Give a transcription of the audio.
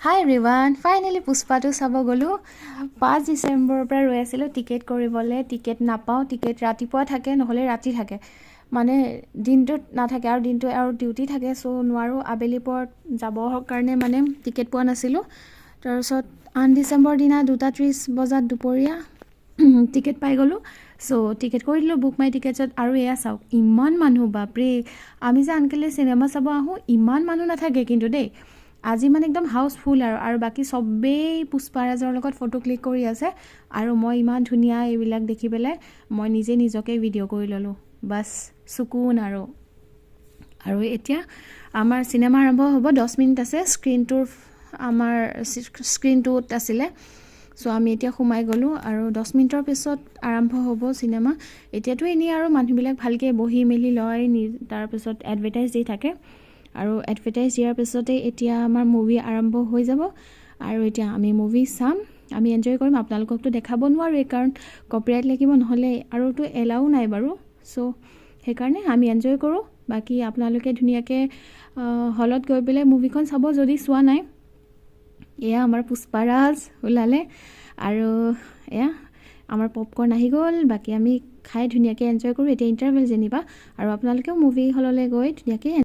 হাই everyone, finally পুষ্পাটো চাব গ'লোঁ। 5 ডিচেম্বৰৰ পৰা ৰৈ আছিলোঁ টিকেট কৰিবলৈ। টিকেট নাপাওঁ। টিকেট ৰাতিপুৱা থাকে, নহ'লে ৰাতি থাকে, মানে দিনটোত নাথাকে আৰু দিনটো আৰু ডিউটি থাকে, চ' নোৱাৰোঁ। আবেলি পৰত যাবৰ কাৰণে মানে টিকেট পোৱা নাছিলোঁ। তাৰপিছত 8 ডিচেম্বৰ দিনা 2:30 বজাত দুপৰীয়া টিকেট পাই গ'লোঁ। চ' টিকেট কৰি দিলোঁ বুক মাই টিকেটছত। আৰু এয়া চাওক, ইমান মানুহ, বাপৰে। আমি যে আনকালে চিনেমা চাব আহোঁ, ইমান মানুহ নাথাকে কিন্তু দেই। আজি মানে একদম হাউচফুল আৰু বাকী চবেই পুষ্পাৰাজৰ লগত ফটো ক্লিক কৰি আছে। আৰু মই ইমান ধুনীয়া এইবিলাক দেখি পেলাই মই নিজে নিজকে ভিডিঅ' কৰি ল'লোঁ। বাছ চুকুন আৰু এতিয়া আমাৰ চিনেমা আৰম্ভ হ'ব। 10 মিনিট আছে। স্ক্ৰীনটোৰ আমাৰ স্ক্ৰীনটোত আছিলে, চ' আমি এতিয়া সোমাই গ'লোঁ আৰু 10 মিনিটৰ পিছত আৰম্ভ হ'ব চিনেমা। এতিয়াতো এনেই আৰু মানুহবিলাক ভালকৈ বহি মেলি লয়, তাৰপিছত এডভাৰটাইজ দি থাকে। আৰু এডভাৰটাইজ দিয়াৰ পিছতে এতিয়া আমাৰ মুভি আৰম্ভ হৈ যাব। আৰু এতিয়া আমি মুভি চাম, আমি এনজয় কৰিম। আপোনালোককতো দেখাব নোৱাৰোঁ কাৰণ কপিৰাইট লাগিব, নহ'লে আৰুতো এলাও নাই বাৰু। চ' সেইকাৰণে আমি এনজয় কৰোঁ। বাকী আপোনালোকে ধুনীয়াকৈ হলত গৈ পেলাই মুভিখন চাব যদি চোৱা নাই। এয়া আমাৰ পুষ্পাৰাজ ওলালে আৰু এয়া আমাৰ পপকৰ্ণ আহি গ'ল। বাকী আমি খাই ধুনীয়াকৈ এনজয় কৰোঁ। এতিয়া ইণ্টাৰভেল যেনিবা, আৰু আপোনালোকেও মুভি হললৈ গৈ ধুনীয়াকৈ